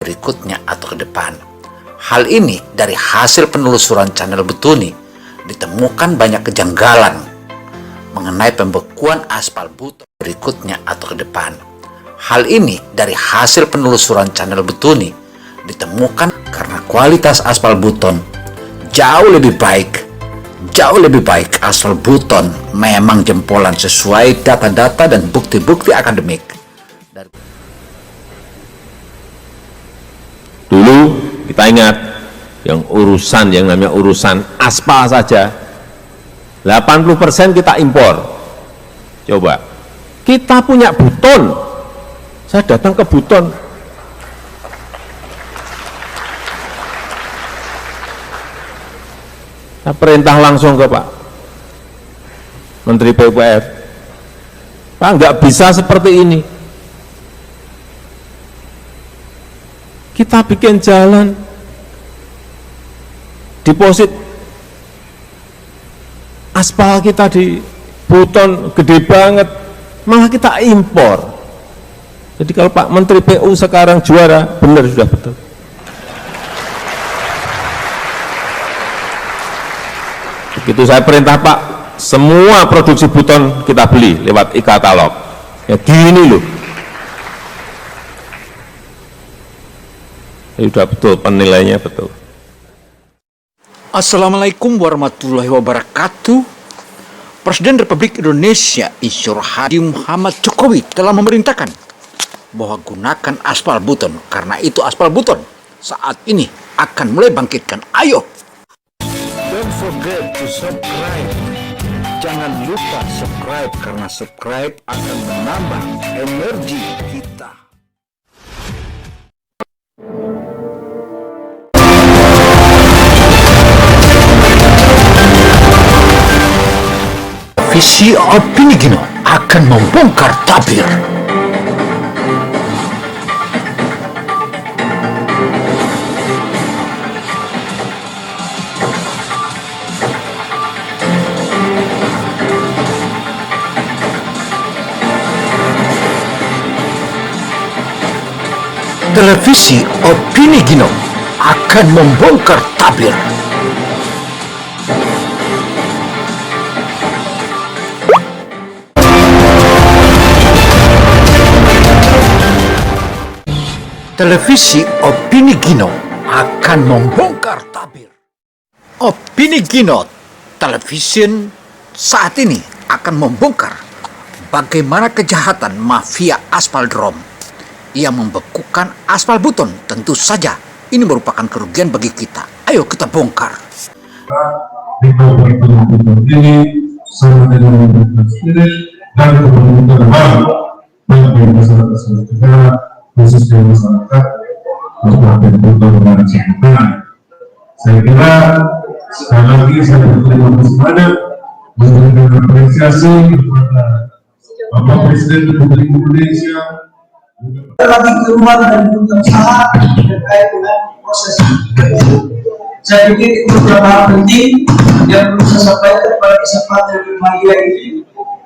berikutnya atau ke depan. Hal ini dari hasil penelusuran channel Betuni ditemukan banyak kejanggalan mengenai pembekuan aspal buton berikutnya atau ke depan. Hal ini dari hasil penelusuran channel Betuni ditemukan karena kualitas aspal buton jauh lebih baik aspal buton memang jempolan sesuai data-data dan bukti-bukti akademik. Dulu kita ingat yang namanya urusan aspal saja 80% kita impor. Coba kita punya Buton, saya datang ke Buton, saya perintah langsung ke Pak Menteri PUPR, Pak, nggak bisa seperti ini, kita bikin jalan, deposit aspal kita di Buton gede banget, malah kita impor. Jadi kalau Pak Menteri PU sekarang juara, benar, sudah betul. Begitu saya perintah Pak, semua produksi Buton kita beli lewat e-katalog. Ya gini loh. Ya, sudah betul, penilaiannya betul. Assalamualaikum warahmatullahi wabarakatuh. Presiden Republik Indonesia Insinyur Haji Muhammad Jokowi telah memerintahkan bahwa gunakan aspal Buton, karena itu aspal Buton saat ini akan mulai bangkitkan. Ayo! Don't forget to subscribe. Jangan lupa subscribe, karena subscribe akan menambah energi kita. Televisi Opini Gino akan membongkar tabir. Televisi Opini Gino akan membongkar tabir. Televisi Opini Gino akan membongkar tabir. Opini Gino Television saat ini akan membongkar bagaimana kejahatan mafia aspal drum yang membekukan aspal Buton. Tentu saja ini merupakan kerugian bagi kita. Ayo kita bongkar. Ini sama dengan dan kebutuhan bagi masyarakat kita, khususnya masyarakat Kabupaten Buton dan Cirebon. Saya kira sekali lagi saya berterima kasih banyak, memberikan apresiasi kepada Bapak Presiden Republik Indonesia. Lagi keluar dan berusaha terkait dengan proses itu. Saya pikir itu beberapa hal penting yang perlu saya sampaikan kepada kesempatan yang berbahagia ini.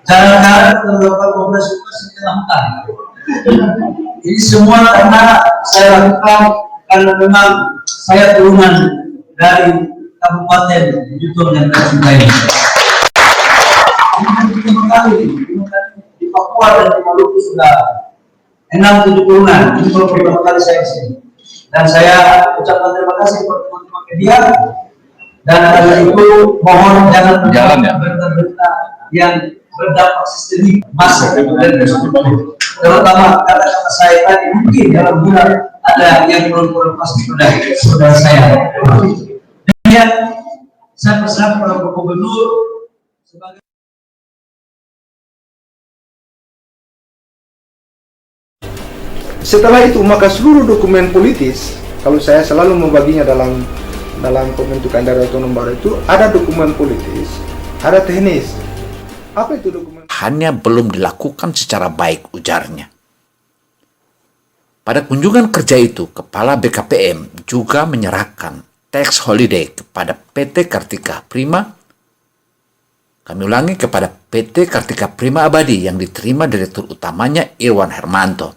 Jangan melakukan operasi di tengah hutan. Ini semua karena saya lakukan karena memang saya turunan dari Kabupaten Buton yang tercinta ini. Pertama kali di Papua dan di Maluku sudah 6-7 turunan. Ini baru pertama kali saya di sini. Dan saya ucapkan terima kasih kepada teman-teman media. Dan karena itu mohon jangan berita-berita yang berdampak sistemik masuk dan terutama kata-kata saya tadi mungkin dalam bulan ada yang belum pasti pada saudara saya. Kemudian saya pesan kepada Bapak Gubernur sebagai setelah itu maka seluruh dokumen politis, kalau saya selalu membaginya dalam pembentukan daerah otonom baru itu ada dokumen politis, ada teknis. Apa itu dokumen? Hanya belum dilakukan secara baik, ujarnya. Pada kunjungan kerja itu, Kepala BKPM juga menyerahkan tax holiday kepada PT Kartika Prima. Kami ulangi, kepada PT Kartika Prima Abadi yang diterima Direktur Utamanya Irwan Hermanto.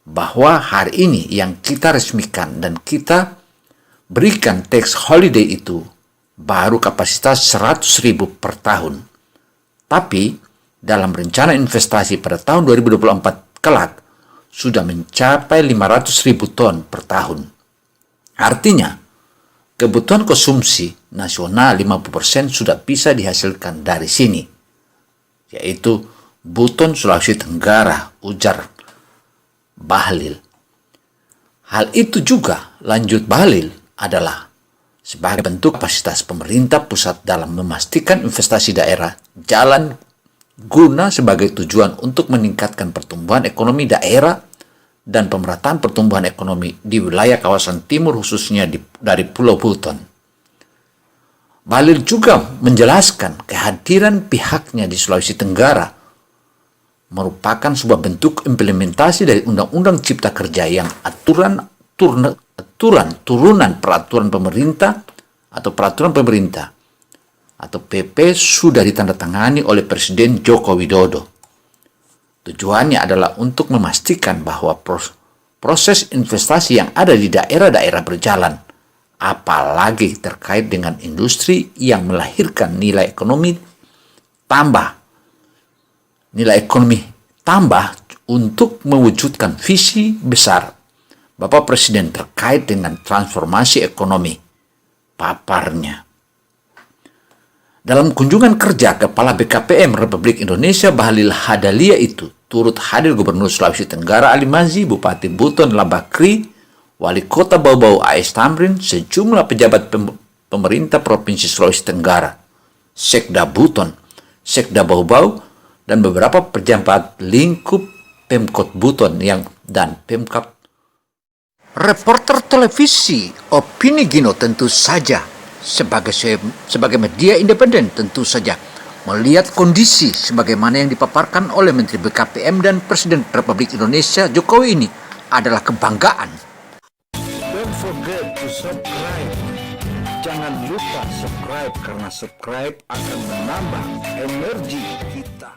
bahwa hari ini yang kita resmikan dan kita berikan tax holiday itu baru kapasitas 100.000 per tahun. Tapi dalam rencana investasi pada tahun 2024 kelak sudah mencapai 500.000 ton per tahun. Artinya, kebutuhan konsumsi nasional 50% sudah bisa dihasilkan dari sini, yaitu Buton Sulawesi Tenggara, ujar Bahlil. Hal itu juga, lanjut Bahlil, adalah sebagai bentuk kapasitas pemerintah pusat dalam memastikan investasi daerah jalan guna sebagai tujuan untuk meningkatkan pertumbuhan ekonomi daerah dan pemerataan pertumbuhan ekonomi di wilayah kawasan timur khususnya dari Pulau Buton. Bahlil juga menjelaskan kehadiran pihaknya di Sulawesi Tenggara merupakan sebuah bentuk implementasi dari Undang-Undang Cipta Kerja yang turunan peraturan pemerintah atau PP sudah ditandatangani oleh Presiden Joko Widodo. Tujuannya adalah untuk memastikan bahwa proses investasi yang ada di daerah-daerah berjalan, apalagi terkait dengan industri yang melahirkan nilai ekonomi tambah untuk mewujudkan visi besar Bapak Presiden terkait dengan transformasi ekonomi, paparnya. Dalam kunjungan kerja Kepala BKPM Republik Indonesia Bahlil Hadalia itu turut hadir Gubernur Sulawesi Tenggara Ali Mazzi, Bupati Buton Labakri, Wali Kota Bau-Bau A.S. Tamrin, sejumlah pejabat pemerintah Provinsi Sulawesi Tenggara, Sekda Buton, Sekda Bau-Bau, dan beberapa pejabat lingkup Pemkot Buton dan Pemkap. Reporter televisi Opini Gino tentu saja sebagai media independen tentu saja melihat kondisi sebagaimana yang dipaparkan oleh Menteri BKPM dan Presiden Republik Indonesia Jokowi ini adalah kebanggaan. Don't forget to subscribe. Jangan lupa subscribe karena subscribe akan menambah energi kita.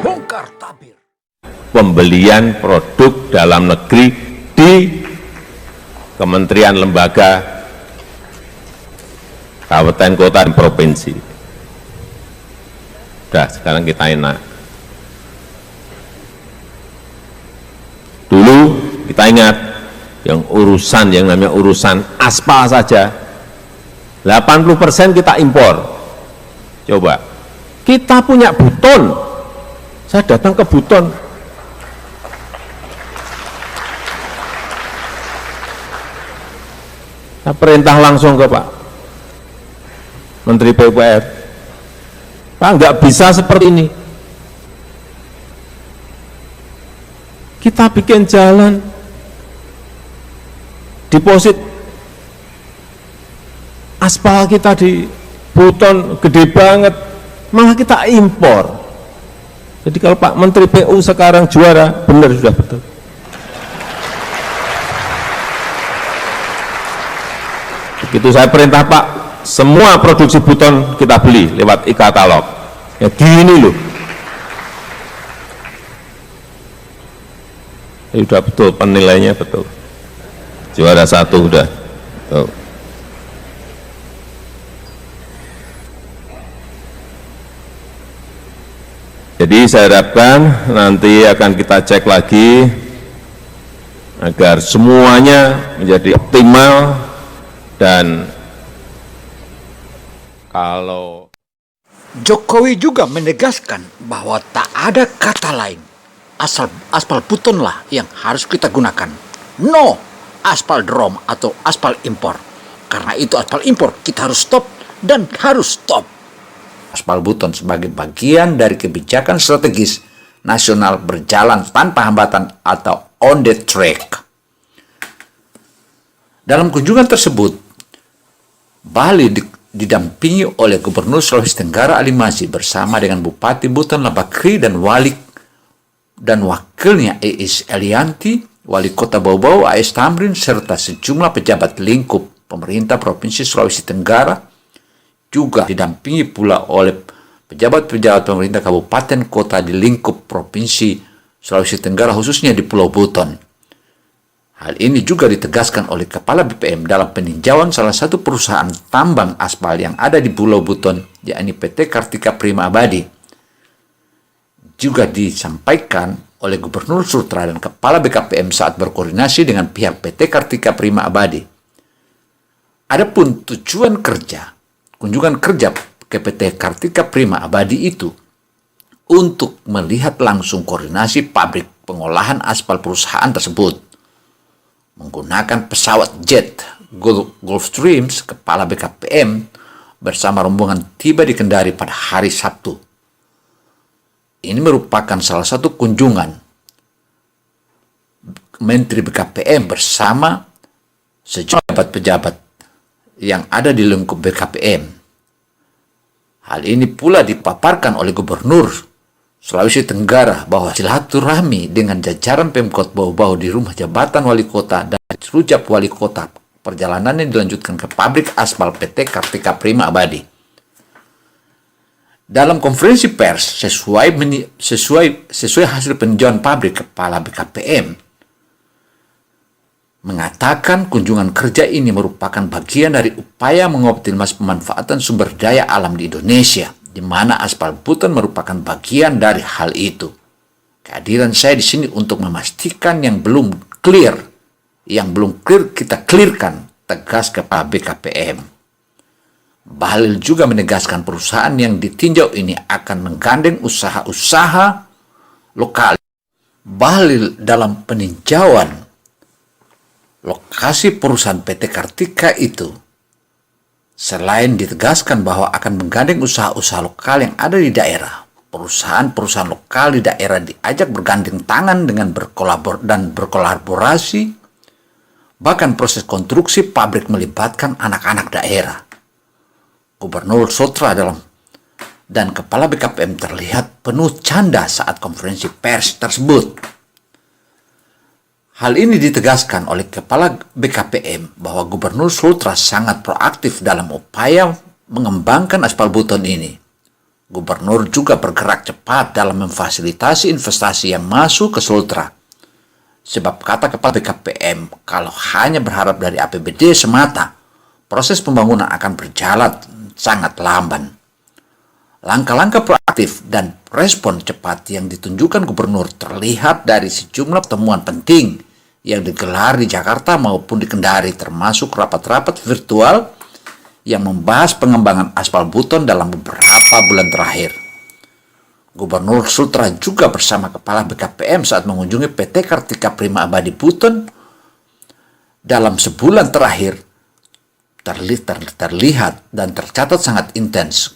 Bongkar tabir. Pembelian produk dalam negeri di kementerian, lembaga, kabupaten, kota, dan provinsi. Udah, sekarang kita enak. Dulu kita ingat yang namanya urusan aspal saja 80% kita impor. Coba kita punya Buton, saya datang ke Buton, saya perintah langsung ke Pak Menteri PUPR, Pak, nggak bisa seperti ini. Kita bikin jalan, deposit aspal kita di Buton gede banget, malah kita impor. Jadi kalau Pak Menteri PU sekarang juara, benar, sudah betul. Begitu saya perintah Pak, semua produksi Buton kita beli lewat e-katalog. Ya gini loh. Ya sudah betul, penilainya betul. Juara 1 udah. Tuh. Jadi saya harapkan nanti akan kita cek lagi agar semuanya menjadi optimal. Dan kalau Jokowi juga menegaskan bahwa tak ada kata lain, aspal Buton lah yang harus kita gunakan. No aspal drum atau aspal impor. Karena itu aspal impor kita harus stop dan harus stop. Aspal Buton sebagai bagian dari kebijakan strategis nasional berjalan tanpa hambatan atau on the track. Dalam kunjungan tersebut, Bahlil didampingi oleh Gubernur Sulawesi Tenggara Ali Mazzi bersama dengan Bupati Buton Labakri dan wakilnya E.S. Elianti, Wali Kota Bau-Bau A.S. Tamrin, serta sejumlah pejabat lingkup pemerintah Provinsi Sulawesi Tenggara, juga didampingi pula oleh pejabat-pejabat pemerintah kabupaten kota di lingkup Provinsi Sulawesi Tenggara, khususnya di Pulau Buton. Hal ini juga ditegaskan oleh Kepala BPM dalam peninjauan salah satu perusahaan tambang aspal yang ada di Pulau Buton, yakni PT Kartika Prima Abadi. Juga disampaikan oleh Gubernur Sultra dan Kepala BKPM saat berkoordinasi dengan pihak PT Kartika Prima Abadi. Adapun tujuan kunjungan kerja ke PT Kartika Prima Abadi itu untuk melihat langsung koordinasi pabrik pengolahan aspal perusahaan tersebut. Menggunakan pesawat jet Gulfstream, Kepala BKPM bersama rombongan tiba di Kendari pada hari Sabtu. Ini merupakan salah satu kunjungan Menteri BKPM bersama sejumlah pejabat-pejabat yang ada di lingkup BKPM. Hal ini pula dipaparkan oleh Gubernur Sulawesi Tenggara bahwa silaturahmi dengan jajaran Pemkot Bau-Bau di rumah jabatan wali kota dan rujak wali kota, perjalanannya dilanjutkan ke pabrik aspal PT Kartika Prima Abadi. Dalam konferensi pers sesuai hasil peninjauan pabrik, Kepala BKPM mengatakan kunjungan kerja ini merupakan bagian dari upaya mengoptimalkan pemanfaatan sumber daya alam di Indonesia, di mana aspal Buton merupakan bagian dari hal itu. Kehadiran saya di sini untuk memastikan yang belum clear kita clearkan, tegas Kepala BKPM. Bahlil juga menegaskan perusahaan yang ditinjau ini akan menggandeng usaha-usaha lokal. Bahlil dalam peninjauan lokasi perusahaan PT Kartika itu, selain ditegaskan bahwa akan menggandeng usaha-usaha lokal yang ada di daerah, perusahaan-perusahaan lokal di daerah diajak bergandeng tangan dengan berkolaborasi, bahkan proses konstruksi pabrik melibatkan anak-anak daerah. Gubernur Sultra dan Kepala BKPM terlihat penuh canda saat konferensi pers tersebut. Hal ini ditegaskan oleh Kepala BKPM bahwa Gubernur Sultra sangat proaktif dalam upaya mengembangkan aspal Buton ini. Gubernur juga bergerak cepat dalam memfasilitasi investasi yang masuk ke Sultra. Sebab kata Kepala BKPM, kalau hanya berharap dari APBD semata, proses pembangunan akan berjalan sangat lamban. Langkah-langkah proaktif dan respon cepat yang ditunjukkan Gubernur terlihat dari sejumlah pertemuan penting yang digelar di Jakarta maupun di Kendari, termasuk rapat-rapat virtual yang membahas pengembangan aspal Buton dalam beberapa bulan terakhir. Gubernur Sultra juga bersama Kepala BKPM saat mengunjungi PT Kartika Prima Abadi Buton dalam sebulan terakhir terlihat dan tercatat sangat intens.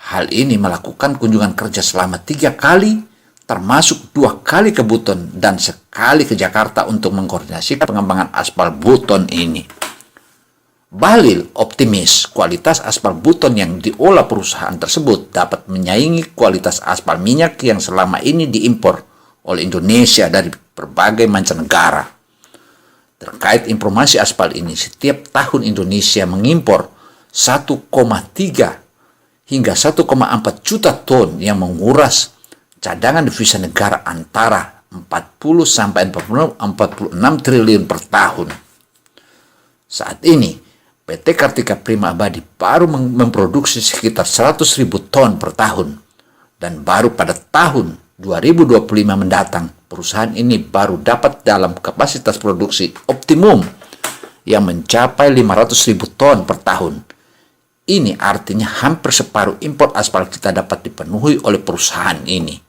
Hal ini melakukan kunjungan kerja selama 3 kali, termasuk 2 kali ke Buton dan sekali ke Jakarta untuk mengkoordinasikan pengembangan aspal Buton ini. Bahlil optimis kualitas aspal Buton yang diolah perusahaan tersebut dapat menyaingi kualitas aspal minyak yang selama ini diimpor oleh Indonesia dari berbagai mancanegara. Terkait informasi aspal ini, setiap tahun Indonesia mengimpor 1,3 hingga 1,4 juta ton yang menguras cadangan devisa negara antara 40 sampai 46 triliun per tahun. Saat ini, PT Kartika Prima Abadi baru memproduksi sekitar 100.000 ton per tahun, dan baru pada tahun 2025 mendatang, perusahaan ini baru dapat dalam kapasitas produksi optimum yang mencapai 500.000 ton per tahun. Ini artinya hampir separuh impor aspal kita dapat dipenuhi oleh perusahaan ini.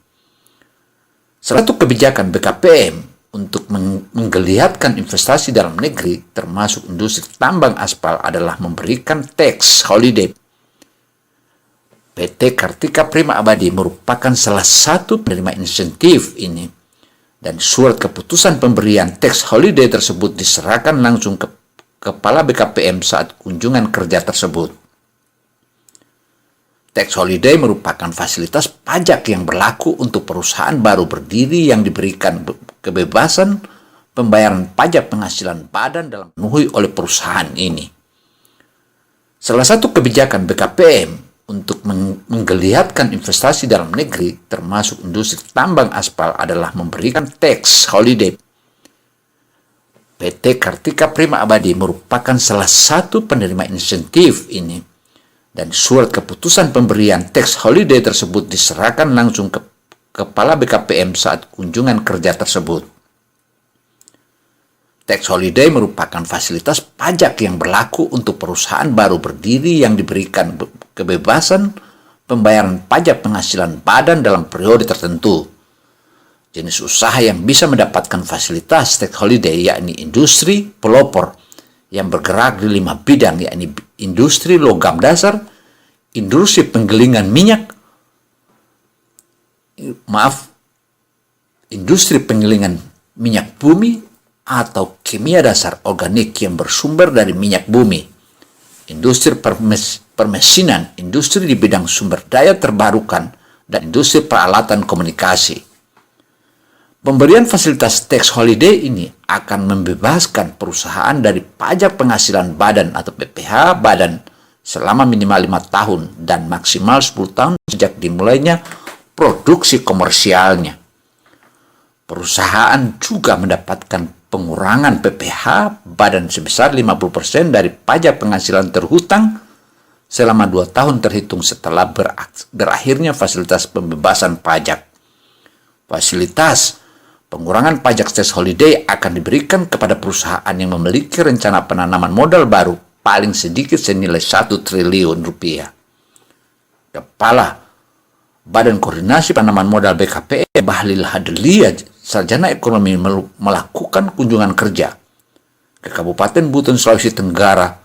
Salah satu kebijakan BKPM untuk menggeliatkan investasi dalam negeri, termasuk industri tambang aspal, adalah memberikan tax holiday. PT Kartika Prima Abadi merupakan salah satu penerima insentif ini, dan surat keputusan pemberian tax holiday tersebut diserahkan langsung ke Kepala BKPM saat kunjungan kerja tersebut. Tax holiday merupakan fasilitas pajak yang berlaku untuk perusahaan baru berdiri yang diberikan kebebasan pembayaran pajak penghasilan badan dalam memenuhi oleh perusahaan ini. Salah satu kebijakan BKPM untuk menggeliatkan investasi dalam negeri, termasuk industri tambang aspal, adalah memberikan tax holiday. PT Kartika Prima Abadi merupakan salah satu penerima insentif ini, dan surat keputusan pemberian tax holiday tersebut diserahkan langsung ke Kepala BKPM saat kunjungan kerja tersebut. Tax holiday merupakan fasilitas pajak yang berlaku untuk perusahaan baru berdiri yang diberikan kebebasan pembayaran pajak penghasilan badan dalam periode tertentu. Jenis usaha yang bisa mendapatkan fasilitas tax holiday yakni industri pelopor yang bergerak di 5 bidang, yakni industri logam dasar, industri penggilingan minyak, industri penggilingan minyak bumi atau kimia dasar organik yang bersumber dari minyak bumi, industri permesinan, industri di bidang sumber daya terbarukan, dan industri peralatan komunikasi. Pemberian fasilitas tax holiday ini akan membebaskan perusahaan dari pajak penghasilan badan atau PPh badan selama minimal 5 tahun dan maksimal 10 tahun sejak dimulainya produksi komersialnya. Perusahaan juga mendapatkan pengurangan PPh badan sebesar 50% dari pajak penghasilan terhutang selama 2 tahun terhitung setelah berakhirnya fasilitas pembebasan pajak. Fasilitas pengurangan pajak tax holiday akan diberikan kepada perusahaan yang memiliki rencana penanaman modal baru paling sedikit senilai 1 triliun rupiah. Kepala Badan Koordinasi Penanaman Modal BKPM Bahlil Hadlia, sarjana ekonomi, melakukan kunjungan kerja ke Kabupaten Buton, Sulawesi Tenggara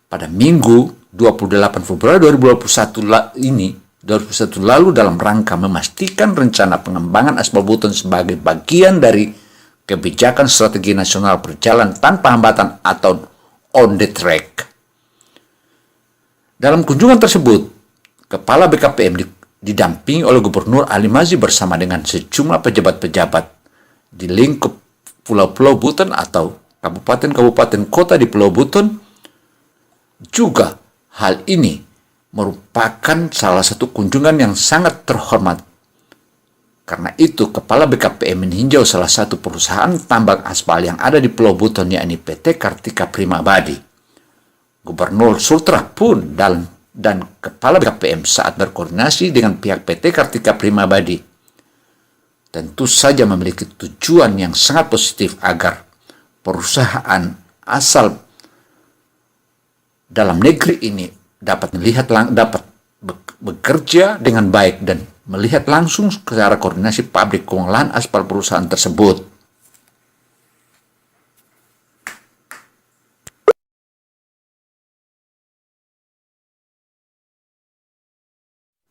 pada Minggu 28 Februari 2021 lalu dalam rangka memastikan rencana pengembangan aspal Buton sebagai bagian dari kebijakan strategi nasional berjalan tanpa hambatan atau on the track. Dalam kunjungan tersebut, Kepala BKPM didampingi oleh Gubernur Ali Mazzi bersama dengan sejumlah pejabat-pejabat di lingkup Pulau-Pulau Buton atau kabupaten-kabupaten kota di Pulau Buton. Juga hal ini merupakan salah satu kunjungan yang sangat terhormat. Karena itu, Kepala BKPM meninjau salah satu perusahaan tambang aspal yang ada di Pulau Buton, yakni PT Kartika Prima Abadi. Gubernur Sultra pun dan Kepala BKPM saat berkoordinasi dengan pihak PT Kartika Prima Abadi tentu saja memiliki tujuan yang sangat positif agar perusahaan asal dalam negeri ini dapat bekerja dengan baik dan melihat langsung secara koordinasi pabrik pengolahan aspal perusahaan tersebut.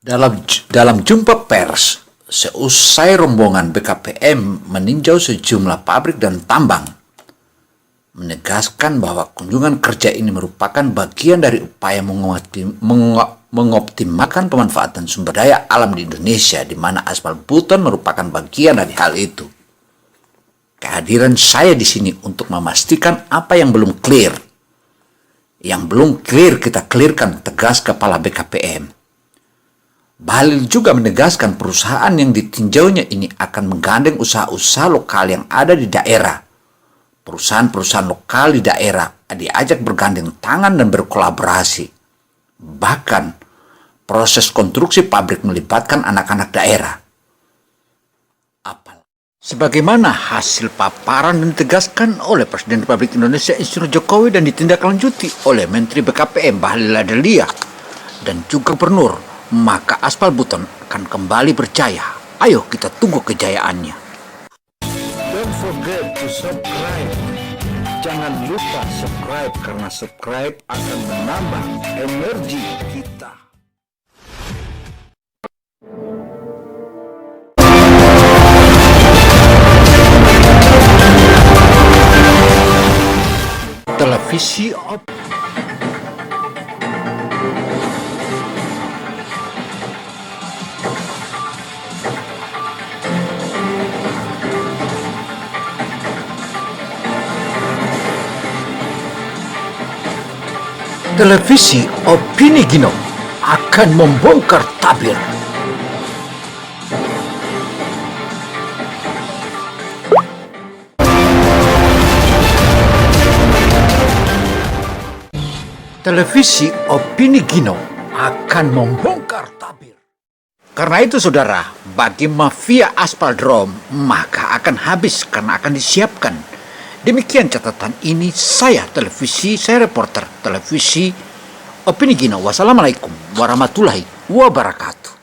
Dalam jumpa pers, seusai rombongan BKPM meninjau sejumlah pabrik dan tambang, menegaskan bahwa kunjungan kerja ini merupakan bagian dari upaya mengoptimalkan pemanfaatan sumber daya alam di Indonesia, di mana aspal Buton merupakan bagian dari hal itu. Kehadiran saya di sini untuk memastikan apa yang belum clear. Yang belum clear kita clearkan, tegas Kepala BKPM. Bahlil juga menegaskan perusahaan yang ditinjaunya ini akan menggandeng usaha-usaha lokal yang ada di daerah. Perusahaan-perusahaan lokal di daerah diajak bergandeng tangan dan berkolaborasi. Bahkan proses konstruksi pabrik melibatkan anak-anak daerah. Sebagaimana hasil paparan dan ditegaskan oleh Presiden Republik Indonesia Insinyur Jokowi dan ditindaklanjuti oleh Menteri BKPM Bahlil Lahadalia dan juga Gubernur, maka aspal Buton akan kembali berjaya. Ayo kita tunggu kejayaannya. Don't forget to subscribe. Jangan lupa subscribe karena subscribe akan menambah energi kita. Televisi Televisi Opini Gino akan membongkar tabir. Televisi Opini Gino akan membongkar tabir. Karena itu saudara, bagi mafia aspal drum maka akan habis karena akan disiapkan. Demikian catatan ini saya reporter televisi Opini Gino. Wassalamualaikum warahmatullahi wabarakatuh.